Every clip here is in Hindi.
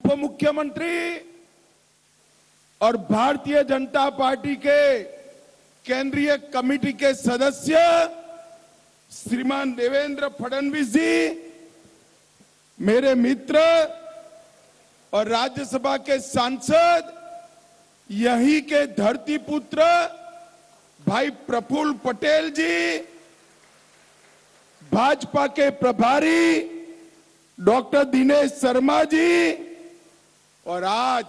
उप मुख्यमंत्री और भारतीय जनता पार्टी के केंद्रीय कमेटी के सदस्य श्रीमान देवेंद्र फडणवीस जी, मेरे मित्र और राज्यसभा के सांसद, यहीं के धरती पुत्र भाई प्रफुल्ल पटेल जी, भाजपा के प्रभारी डॉक्टर दिनेश शर्मा जी, और आज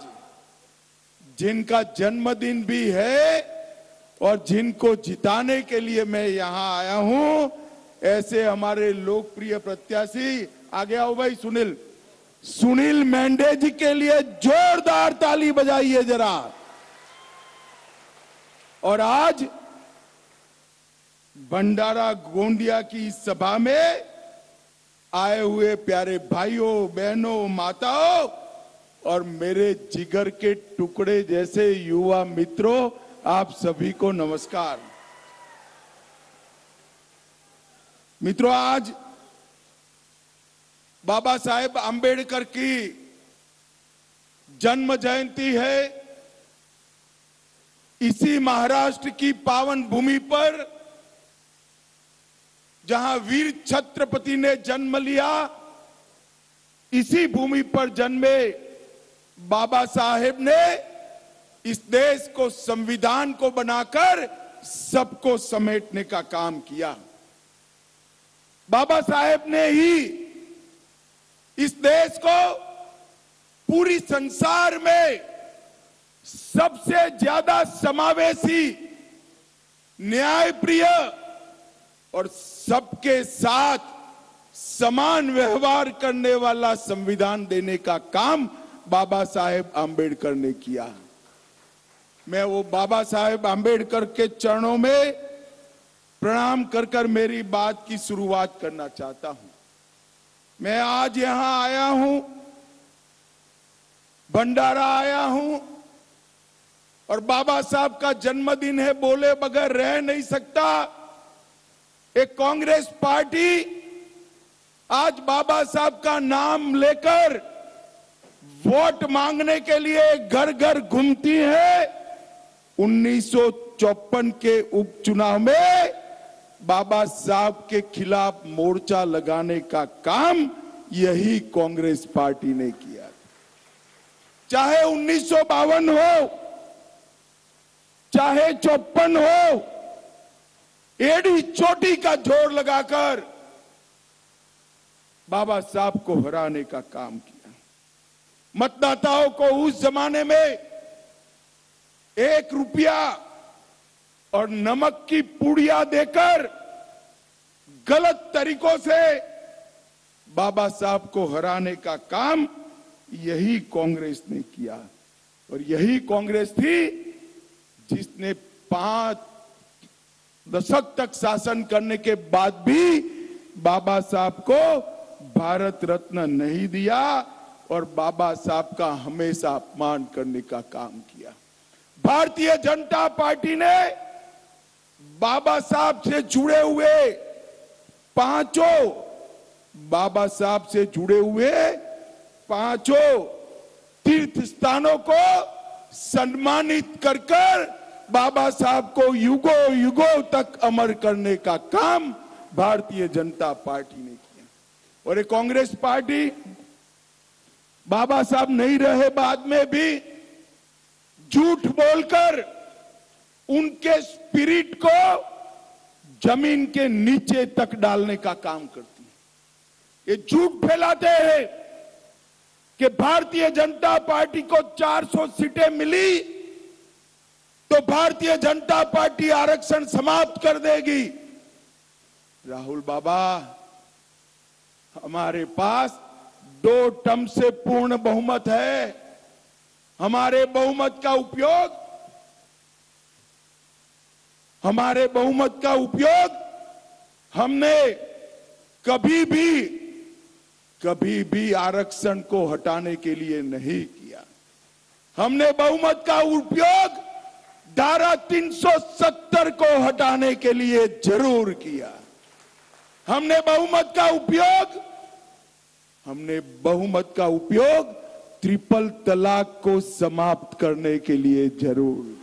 जिनका जन्मदिन भी है और जिनको जिताने के लिए मैं यहां आया हूं, ऐसे हमारे लोकप्रिय प्रत्याशी, आगे आओ भाई सुनील मेंढे जी के लिए जोरदार ताली बजाइए जरा। और आज भंडारा गोंदिया की इस सभा में आए हुए प्यारे भाइयों, बहनों, माताओं और मेरे जिगर के टुकड़े जैसे युवा मित्रों, आप सभी को नमस्कार। मित्रों, आज बाबा साहेब आंबेडकर की जन्म जयंती है। इसी महाराष्ट्र की पावन भूमि पर जहां वीर छत्रपति ने जन्म लिया, इसी भूमि पर जन्मे बाबा साहेब ने इस देश को, संविधान को बनाकर सबको समेटने का काम किया। बाबा साहेब ने ही इस देश को पूरी संसार में सबसे ज्यादा समावेशी, न्यायप्रिय और सबके साथ समान व्यवहार करने वाला संविधान देने का काम बाबा साहेब आंबेडकर ने किया। मैं वो बाबा साहेब आंबेडकर के चरणों में प्रणाम कर मेरी बात की शुरुआत करना चाहता हूं। मैं आज यहां आया हूं, भंडारा आया हूं, और बाबा साहब का जन्मदिन है, बोले बगैर रह नहीं सकता। एक कांग्रेस पार्टी आज बाबा साहब का नाम लेकर वोट मांगने के लिए घर घर घूमती है। 1954 के उपचुनाव में बाबा साहब के खिलाफ मोर्चा लगाने का काम यही कांग्रेस पार्टी ने किया। चाहे 1952 हो, चाहे 54 हो, एड़ी चोटी का जोर लगाकर बाबा साहब को हराने का काम किया। मतदाताओं को उस जमाने में 1 रुपया और नमक की पुड़िया देकर गलत तरीकों से बाबा साहब को हराने का काम यही कांग्रेस ने किया। और यही कांग्रेस थी जिसने 5 दशक तक शासन करने के बाद भी बाबा साहब को भारत रत्न नहीं दिया और बाबा साहब का हमेशा अपमान करने का काम किया। भारतीय जनता पार्टी ने बाबा साहब से जुड़े हुए पांचों तीर्थ स्थानों को सम्मानित कर बाबा साहब को युगों युगों तक अमर करने का काम भारतीय जनता पार्टी ने किया। और ये कांग्रेस पार्टी बाबा साहब नहीं रहे बाद में भी झूठ बोलकर उनके स्पिरिट को जमीन के नीचे तक डालने का काम करती है। ये झूठ फैलाते हैं कि भारतीय जनता पार्टी को 400 सीटें मिली तो भारतीय जनता पार्टी आरक्षण समाप्त कर देगी। राहुल बाबा, हमारे पास 2 टर्म से पूर्ण बहुमत है। हमारे बहुमत का उपयोग हमने कभी भी आरक्षण को हटाने के लिए नहीं किया। हमने बहुमत का उपयोग धारा 370 को हटाने के लिए जरूर किया। हमने बहुमत का उपयोग ट्रिपल तलाक को समाप्त करने के लिए जरूर